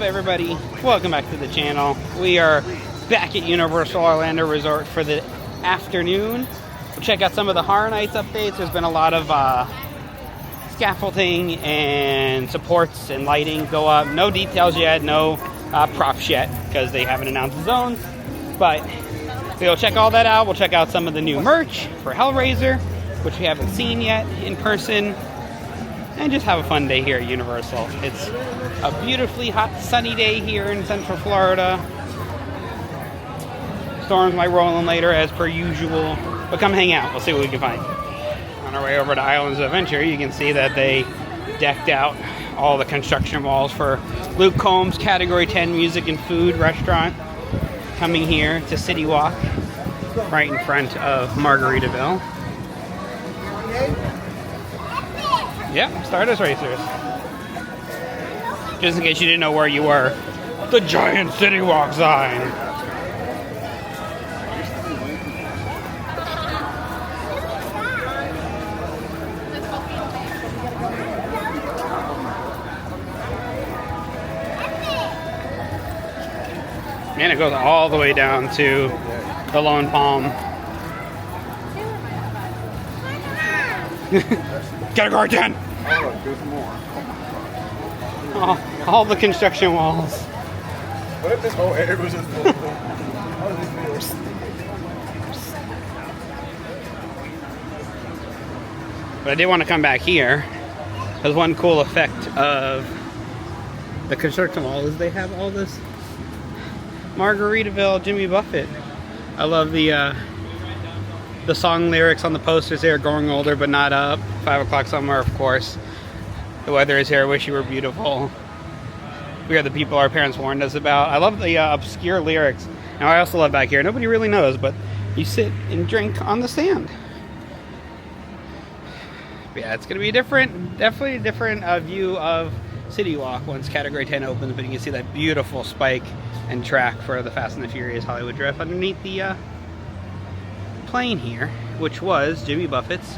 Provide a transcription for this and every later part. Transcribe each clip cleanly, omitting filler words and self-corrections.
everybody? Welcome back to the channel. We are back at Universal Orlando Resort for the afternoon. We'll check out some of the Horror Nights updates. There's been a lot of scaffolding and supports and lighting go up. No details yet, no props yet, because they haven't announced the zones. But we'll check all that out. We'll check out some of the new merch for Hellraiser, which we haven't seen yet in person. And just have a fun day here at Universal. It's a beautifully hot, sunny day here in Central Florida. Storms might roll in later, as per usual. But come hang out. We'll see what we can find. On our way over to Islands of Adventure, you can see that they decked out all the construction walls for Luke Combs' Category 10 Music and Food Restaurant. Coming here to City Walk, right in front of Margaritaville. Yep, Stardust Racers. Just in case you didn't know where you were, the giant City Walk sign. And it goes all the way down to the Lone Palm. Category 10! Oh, there's more. Oh, all the construction walls. What if this whole area was just full of But I did want to come back here, because one cool effect of the construction wall is they have all this Margaritaville Jimmy Buffett. I love the song lyrics on the posters there, growing older but not up. 5 o'clock somewhere, of course. The weather is here, wish you were beautiful. We are the people our parents warned us about. I love the obscure lyrics. Now I also love back here, nobody really knows, but you sit and drink on the sand. But yeah, it's going to be definitely a different view of City Walk once Category 10 opens, but you can see that beautiful spike and track for the Fast and the Furious Hollywood Drift underneath the plane here, which was Jimmy Buffett's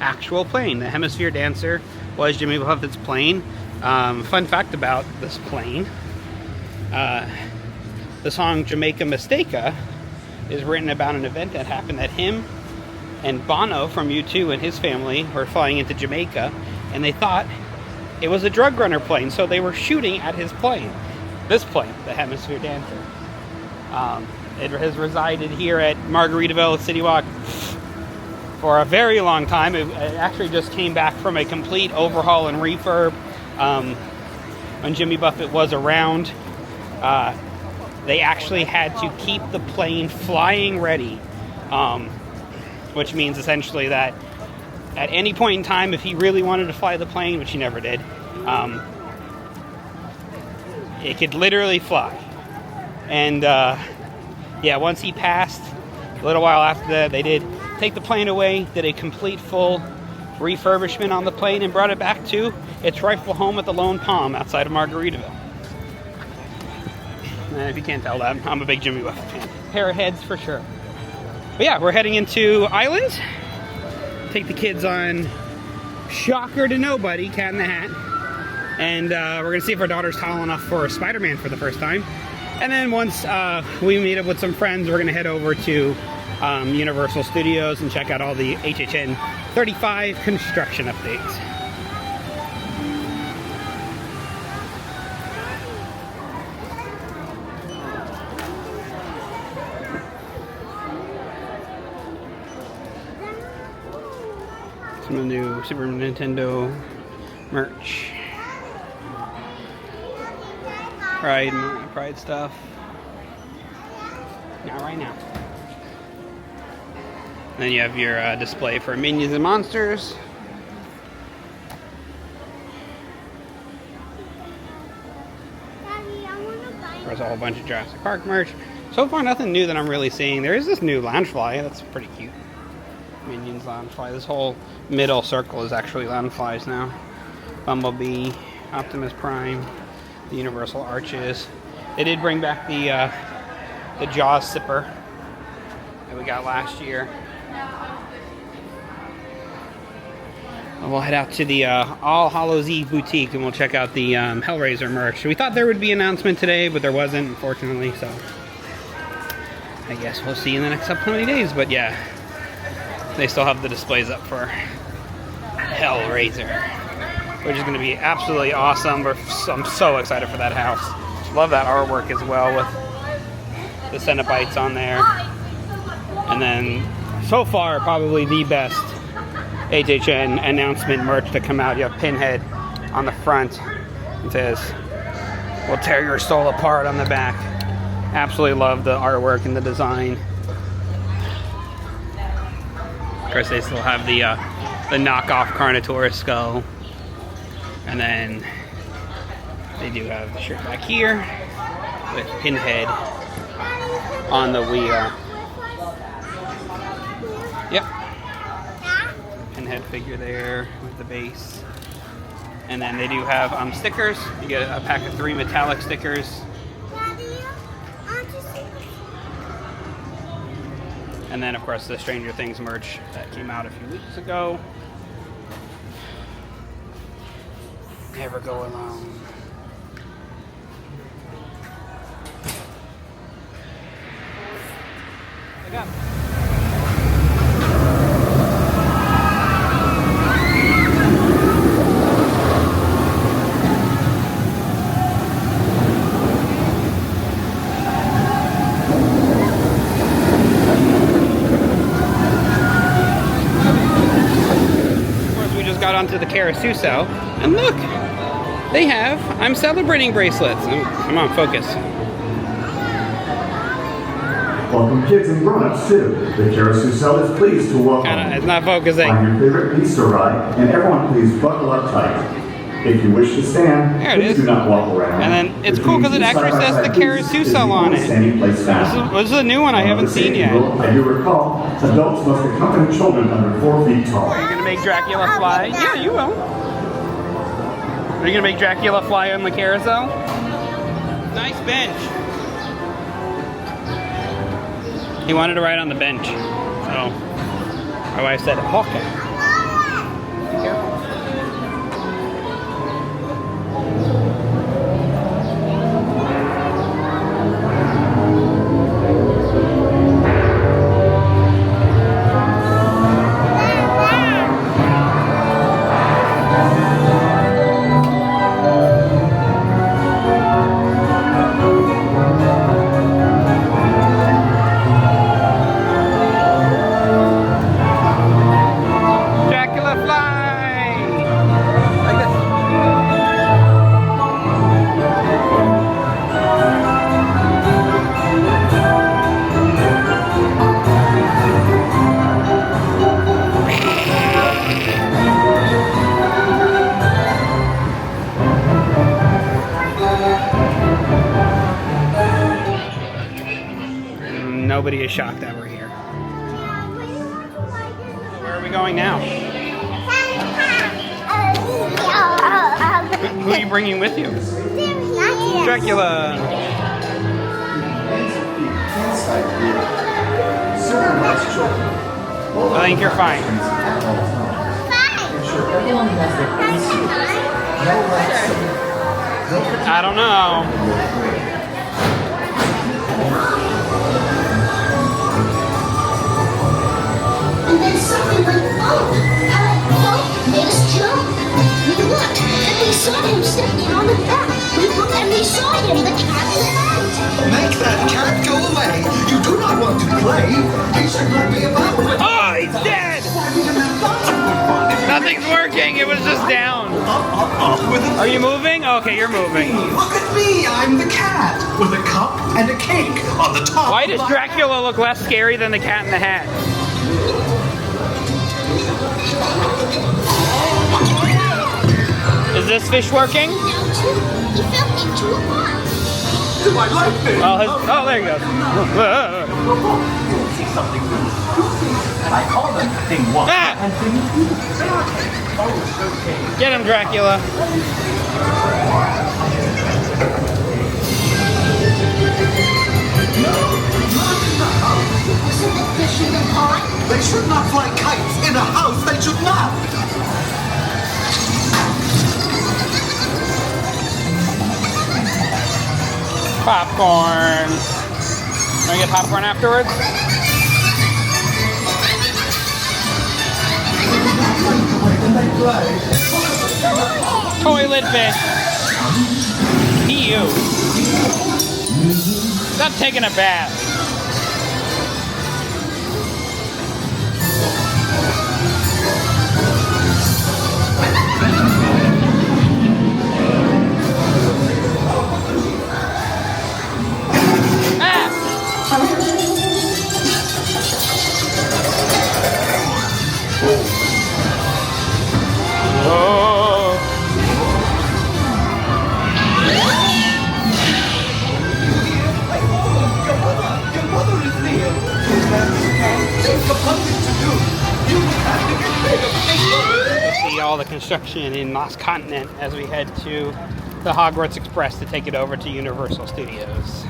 actual plane. The Hemisphere Dancer was Jimmy Buffett's plane. Fun fact about this plane, the song Jamaica Mistaka is written about an event that happened that him and Bono from U2 and his family were flying into Jamaica, and they thought it was a drug runner plane, so they were shooting at his plane. This plane, the Hemisphere Dancer. It has resided here at Margaritaville City Walk for a very long time. It actually just came back from a complete overhaul and refurb when Jimmy Buffett was around. They actually had to keep the plane flying ready, which means essentially that at any point in time, if he really wanted to fly the plane, which he never did, it could literally fly. And yeah, once he passed, a little while after that, they did take the plane away, did a complete full refurbishment on the plane, and brought it back to its rightful home at the Lone Palm outside of Margaritaville. And if you can't tell that, I'm a big Jimmy Buffett fan. Pair of heads for sure. But yeah, we're heading into Islands. Take the kids on shocker to nobody, Cat in the Hat. And we're going to see if our daughter's tall enough for Spider-Man for the first time. And then once we meet up with some friends, we're going to head over to Universal Studios and check out all the HHN 35 construction updates. Some of the new Super Nintendo merch. Pride stuff. Not right now. Then you have your display for Minions and Monsters. There's a whole bunch of Jurassic Park merch. So far, nothing new that I'm really seeing. There is this new Loungefly. That's pretty cute. Minions Loungefly. This whole middle circle is actually Loungeflies now. Bumblebee, Optimus Prime, the Universal Arches. They did bring back the Jaws Sipper that we got last year. We'll head out to the All Hallows Eve boutique and we'll check out the Hellraiser merch. We thought there would be an announcement today, but there wasn't, unfortunately, so I guess we'll see in the next upcoming days. But yeah, they still have the displays up for Hellraiser, which is going to be absolutely awesome. I'm so excited for that house. Love that artwork as well with the Cenobites on there. And then, so far, probably the best HHN announcement merch to come out. You have Pinhead on the front. It says, "We'll tear your soul apart" on the back. Absolutely love the artwork and the design. Of course, they still have the knockoff Carnotaurus skull. And then they do have the shirt back here with Pinhead on the wheel. Yep. Pinhead figure there with the base. And then they do have stickers. You get a pack of 3 metallic stickers. And then, of course, the Stranger Things merch that came out a few weeks ago. Never go alone. I got it. Got onto the Karasuso, and look, they have "I'm celebrating" bracelets. Come on, focus. Welcome kids and grown-ups too. The Karasuso is pleased to welcome It's not focusing. on your favorite Easter ride, and everyone please buckle up tight. If you wish to stand, There it please is. do not walk around. And then it's cool because it actually says the Karasuso on it. This is a new one I haven't seen yet. I do recall, adults must accompany children under 4 feet tall. Are you gonna make Dracula fly? Yeah, you will. Are you gonna make Dracula fly on the carousel? Nice bench. He wanted to ride on the bench, so my wife said, "Okay." Be careful. Nobody is shocked that we're here. Where are we going now? Who are you bringing with you? Dracula. I think you're fine. I don't know. And then something went, oh, made us jump. We looked, and we saw him standing on the back. We looked, and we saw him, the cat in the hat. Make that cat go away. You do not want to play. He should not be about with. Oh, he's dead! Nothing's working. It was just down. Are you moving? Okay, you're moving. Look at me. I'm the cat with a cup and a cake on the top. Why does Dracula look less scary than the Cat in the Hat? Is this fish working? He fell into a pond. Do I like this? Oh, there he goes. See something new. And I call them thing 1 Ah! and thing 2. Oh, it's okay. Get him, Dracula. Wasn't it fish in the pond? They should not fly kites in a house. They should not. Popcorn. Can I get popcorn afterwards? Toilet fish. Ew. Not taking a bath. See all the construction in Lost Continent as we head to the Hogwarts Express to take it over to Universal Studios.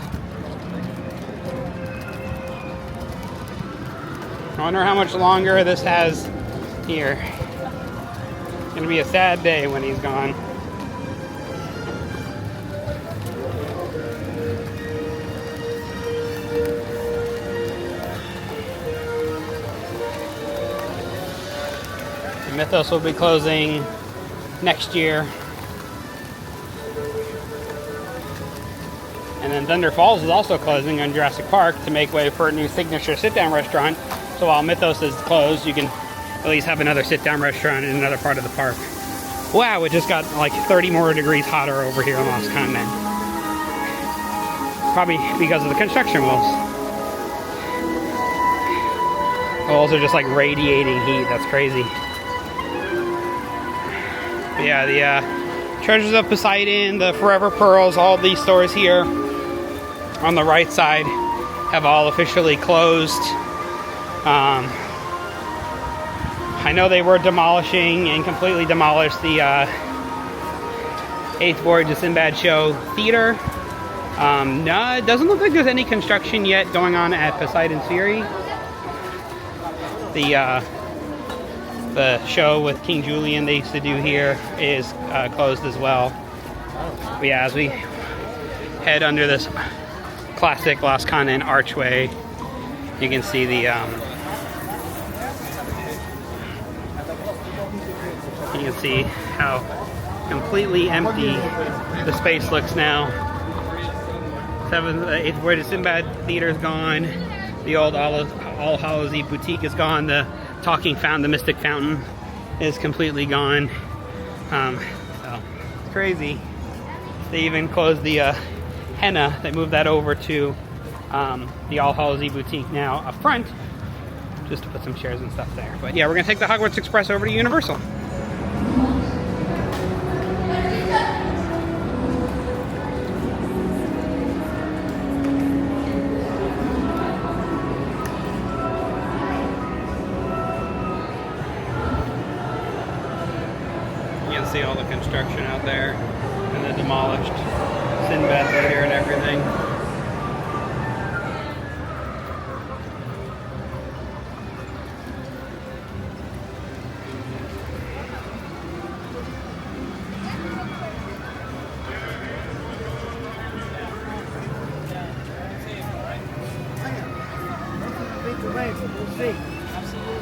I wonder how much longer this has here. It's gonna be a sad day when he's gone. Mythos will be closing next year. And then Thunder Falls is also closing on Jurassic Park to make way for a new signature sit-down restaurant. So while Mythos is closed, you can at least have another sit-down restaurant in another part of the park. Wow, it just got like 30 more degrees hotter over here in Lost Continent. Probably because of the construction walls. The walls are just like radiating heat. That's crazy. But yeah, the Treasures of Poseidon, the Forever Pearls, all these stores here on the right side have all officially closed. I know they were demolishing and completely demolished the 8th Voyage of Sinbad Show Theater. No, it doesn't look like there's any construction yet going on at Poseidon's Fury. The show with King Julian they used to do here is closed as well. But yeah, as we head under this classic Lost Continent archway, you can see the you can see how completely empty the space looks now. 8th Voyage of Sinbad Theater is gone. The old All Hallows Eve boutique is gone. The Talking Fountain, the Mystic Fountain, is completely gone. So it's crazy. They even closed the henna. They moved that over to the All Hallows Eve boutique now up front, just to put some chairs and stuff there. But yeah, we're gonna take the Hogwarts Express over to Universal. See all the construction out there and the demolished Sinbad Theater and everything. We'll see. Absolutely.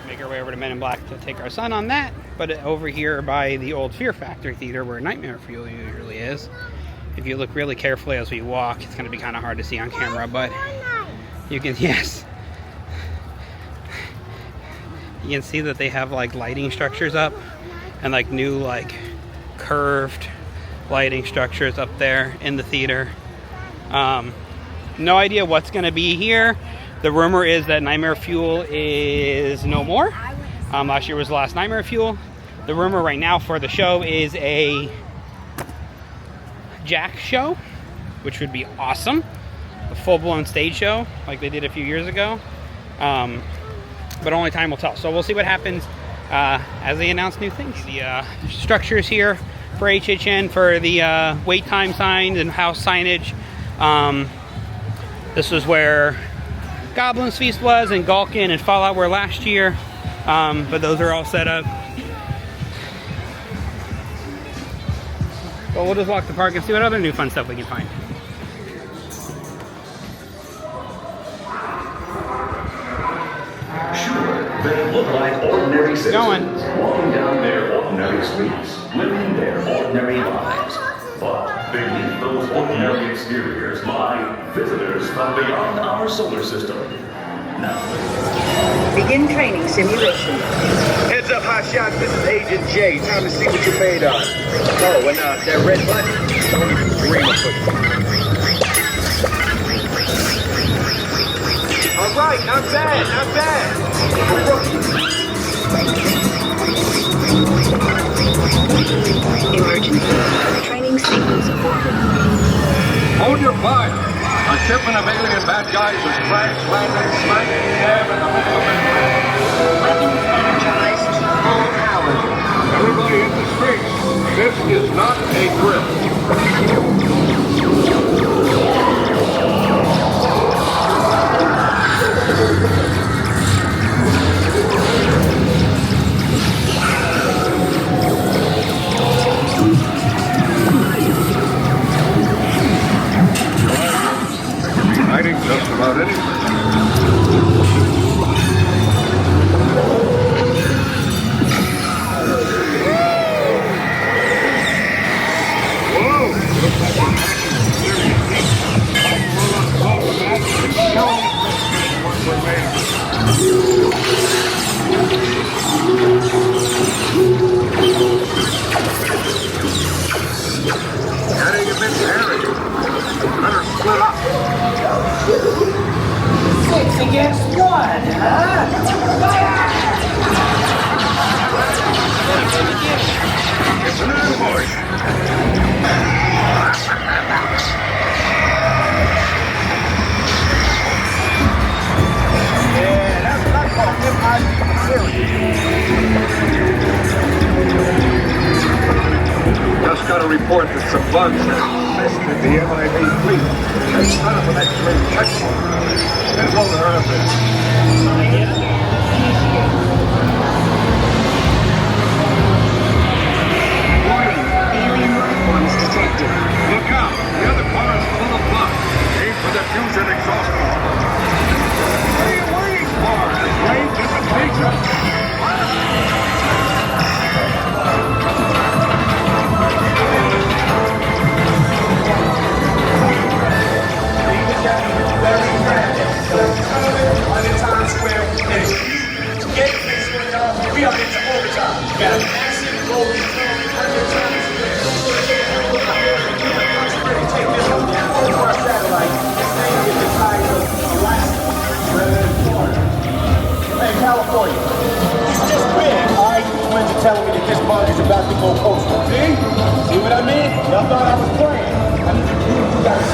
Make our way over to Men in Black to take our son on that, but over here by the old Fear Factory Theater where Nightmare Fuel usually is, if you look really carefully as we walk, it's going to be kind of hard to see on camera, but you can, yes, you can see that they have like lighting structures up and like new like curved lighting structures up there in the theater. No idea what's going to be here. The rumor is that Nightmare Fuel is no more. Last year was the last Nightmare Fuel. The rumor right now for the show is a Jack show, which would be awesome. A full-blown stage show like they did a few years ago. But only time will tell. So we'll see what happens as they announce new things. The structures here for HHN for the wait time signs and house signage. This was where Goblin's Feast was, and Gulkin and Fallout were last year. But those are all set up. Well, we'll just walk the park and see what other new fun stuff we can find. Sure, they look like ordinary citizens walking down their ordinary streets, living their ordinary lives. But beneath those ordinary exteriors lie visitors from beyond our solar system. Now, Begin training simulation. Heads up, hot shots. This is Agent J. Time to see what you're made of. Oh, and that red button, don't even dream of pushing. All right, not bad, not bad. Emergency. Training sequence aborted. Hold your fire. A shipment of alien bad guys has crashed, landed, smack dab in the middle of it. Weapons energized. Full power. Everybody in the streets. This is not a drill. Hiding just about anything. Getting a bit hairy. Better split up. 6 against 1, huh? It's an ambush. Yeah, that's what I call Just got a report that some bugs have infested the MIB fleet. They set up an X-ray checkpoint. Let's hold her up there. Warning. Alien life forms detected. Look out! The other car is full of bugs. Aim for the fusion exhaust port. What are you waiting for? The plane disappears. Hey, California. Just big, all right? You twins are telling me that this bug is about to go coastal. See? See what I mean? Y'all thought I was playing. I need to prove you guys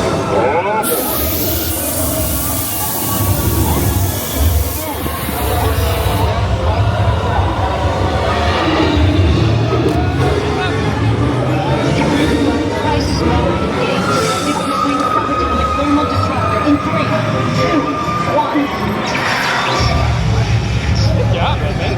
Crisis mode engaged. Sequencing subatomic thermal disruptor in 3, 2, 1. Good job, man.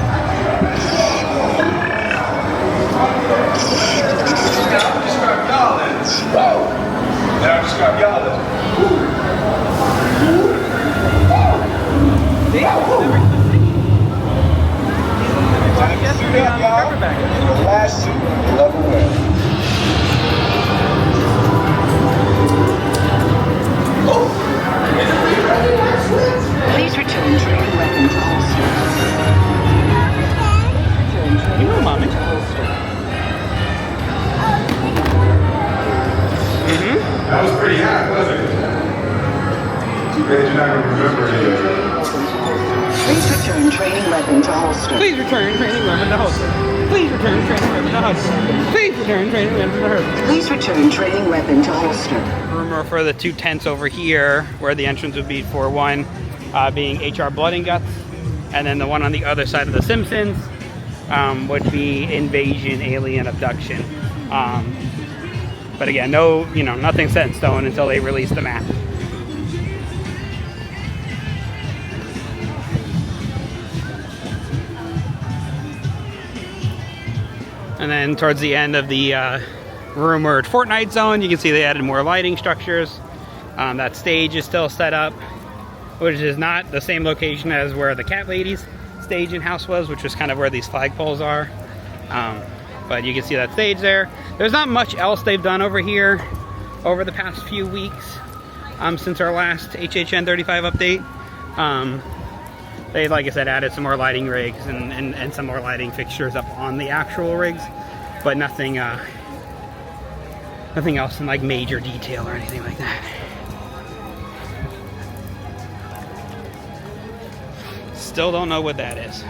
last suit you'll ever wear. Please return training weapon to holster. Return training You know, mommy. to holster. That was pretty hot, wasn't it? Too bad you're not going to remember any of it. Please return training weapon to holster. Please return training weapon to holster. Please return training weapon to holster. Please return training weapon to holster. Please return training weapon to holster. Rumor for the two tents over here, where the entrance would be for one being HR Blood and Guts, and then the one on the other side of the Simpsons would be Invasion Alien Abduction. But again, no, nothing set in stone until they release the map. And then towards the end of the rumored Fortnite zone, you can see they added more lighting structures. That stage is still set up, which is not the same location as where the Cat Ladies stage and house was, which is kind of where these flagpoles are. But you can see that stage there. There's not much else they've done over here over the past few weeks since our last HHN 35 update. They, like I said, added some more lighting rigs and some more lighting fixtures up on the actual rigs, but nothing nothing else in like major detail or anything like that. Still don't know what that is.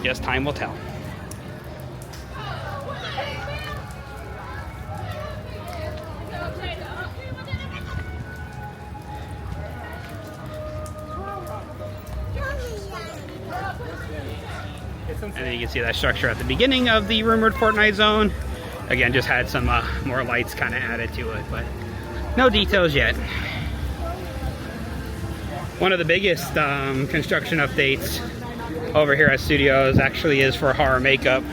Guess time will tell. And then you can see that structure at the beginning of the rumored Fortnite zone. Again, just had some more lights kind of added to it, but no details yet. One of the biggest construction updates over here at Studios actually is for horror makeup.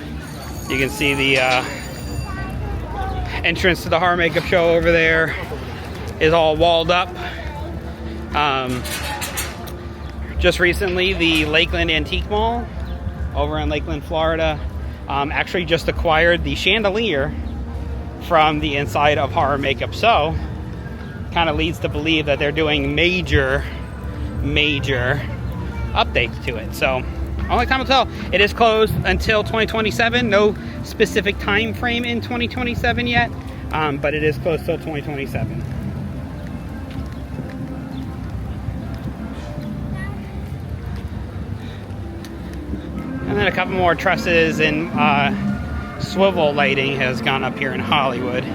You can see the entrance to the horror makeup show over there is all walled up. Just recently, the Lakeland Antique Mall over in Lakeland, Florida, actually just acquired the chandelier from the inside of horror makeup. So, kind of leads to believe that they're doing major updates to it. So, only time will tell. It is closed until 2027. No specific time frame in 2027 yet, but it is closed till 2027. And then a couple more trusses and swivel lighting has gone up here in Hollywood.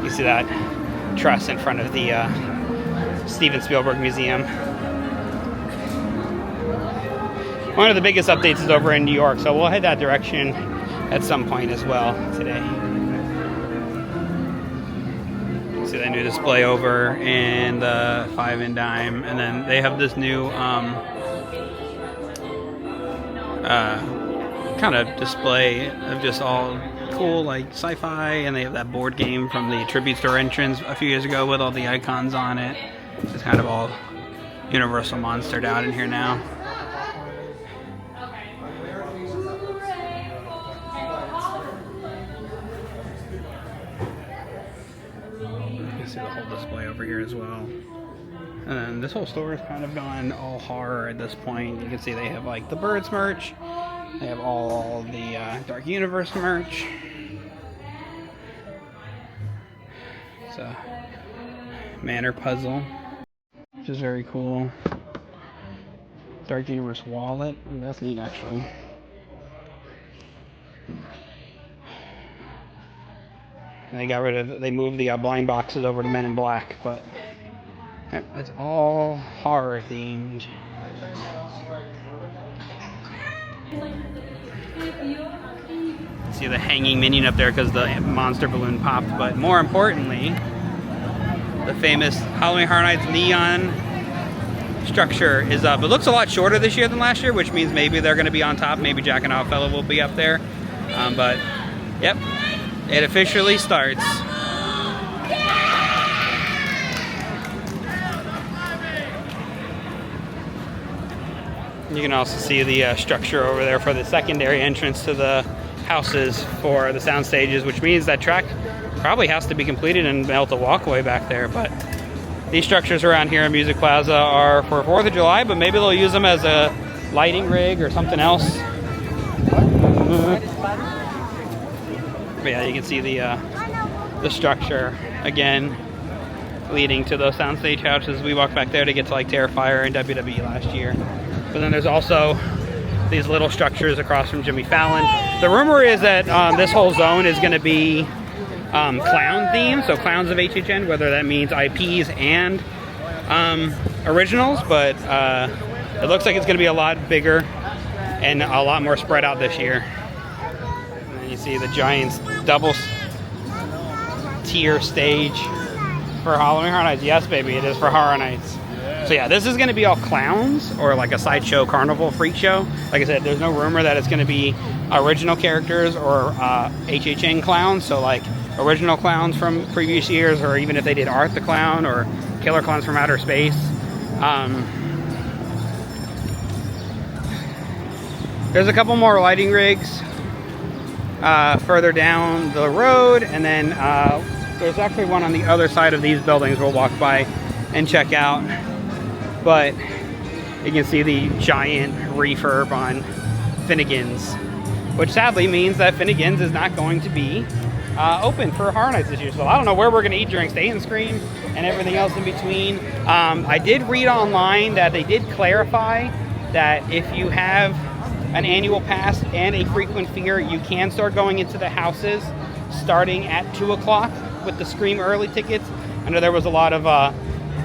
You see that truss in front of the Steven Spielberg Museum. One of the biggest updates is over in New York, so we'll head that direction at some point as well today. You see that new display over in the 5 and dime, and then they have this new kind of display of just all cool like sci-fi, and they have that board game from the tribute store entrance a few years ago with all the icons on it. It's kind of all Universal monstered out in here now. You see the whole display over here as well. And then this whole store has kind of gone all horror at this point. You can see they have like the Birds merch. They have all the Dark Universe merch. It's a Manor puzzle, which is very cool. Dark Universe wallet. Ooh, that's neat actually. And they moved the blind boxes over to Men in Black, but it's all horror themed. See the hanging minion up there because the monster balloon popped, but more importantly, the famous Halloween Horror Nights neon structure is up. It looks a lot shorter this year than last year, which means maybe they're going to be on top. Maybe Jack and Oddfellow will be up there. But, yep, it officially starts. You can also see the structure over there for the secondary entrance to the houses for the sound stages, which means that track probably has to be completed and built a walkway back there. But these structures around here in Music Plaza are for 4th of July, but maybe they'll use them as a lighting rig or something else. But yeah, you can see the structure again leading to those soundstage houses. We walked back there to get to like Terrifier and WWE last year. But then there's also these little structures across from Jimmy Fallon. The rumor is that this whole zone is going to be clown themed, so clowns of HHN, whether that means IPs and originals, but it looks like it's going to be a lot bigger and a lot more spread out this year. And then you see the Giants double tier stage for Halloween Horror Nights. Yes, baby, it is for Horror Nights. So yeah, this is going to be all clowns or like a sideshow carnival freak show. Like I said, there's no rumor that it's going to be original characters or HHN clowns. So like original clowns from previous years, or even if they did Art the Clown or Killer Clowns from Outer Space. There's a couple more lighting rigs further down the road, and then there's actually one on the other side of these buildings we'll walk by and check out. But you can see the giant refurb on Finnegan's, which sadly means that Finnegan's is not going to be open for Horror Nights this year. So I don't know where we're going to eat during Stay and Scream and everything else in between. I did read online that they did clarify that if you have an annual pass and a frequent fear, you can start going into the houses starting at 2 o'clock with the Scream early tickets. I know there was a lot of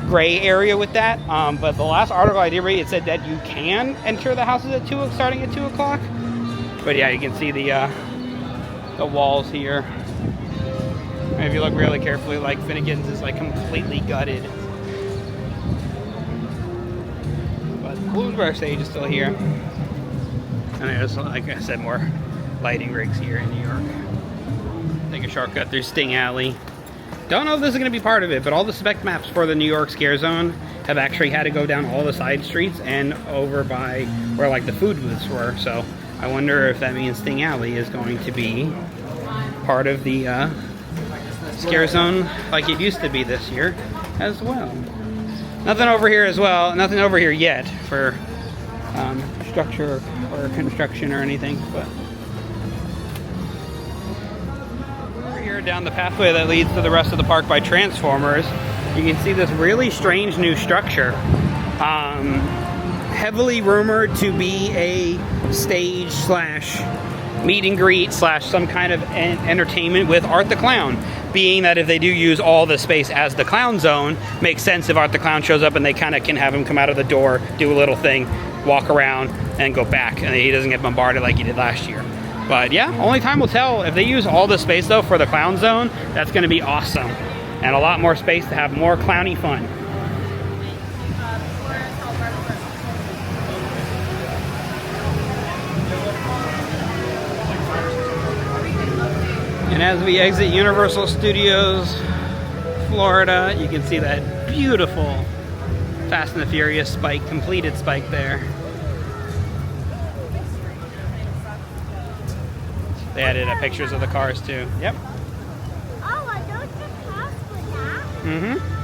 gray area with that, but the last article I did read, it said that you can enter the houses at starting at 2 o'clock. But yeah, you can see the walls here. And if you look really carefully, like Finnegan's is like completely gutted. But the Bluesburg stage is still here. And there's, like I said, more lighting rigs here in New York. Take a shortcut through Sting Alley. Don't know if this is going to be part of it, but all the spec maps for the New York Scare Zone have actually had to go down all the side streets and over by where like the food booths were. So I wonder if that means Sting Alley is going to be part of the Scare Zone like it used to be this year as well. Nothing over here as well. Nothing over here yet for structure or construction or anything, but over here down the pathway that leads to the rest of the park by Transformers, you can see this really strange new structure, heavily rumored to be a stage slash meet and greet slash some kind of entertainment with Art the Clown, being that if they do use all the space as the Clown Zone, makes sense if Art the Clown shows up and they kind of can have him come out of the door, do a little thing, walk around, and go back, and he doesn't get bombarded like he did last year. But yeah, only time will tell. If they use all the space though for the Clown Zone, that's going to be awesome, and a lot more space to have more clowny fun. And as we exit Universal Studios Florida, you can see that beautiful Fast and the Furious spike, completed spike there. They added pictures of the cars too. Yep. Oh, I don't just pass with that. Mm-hmm.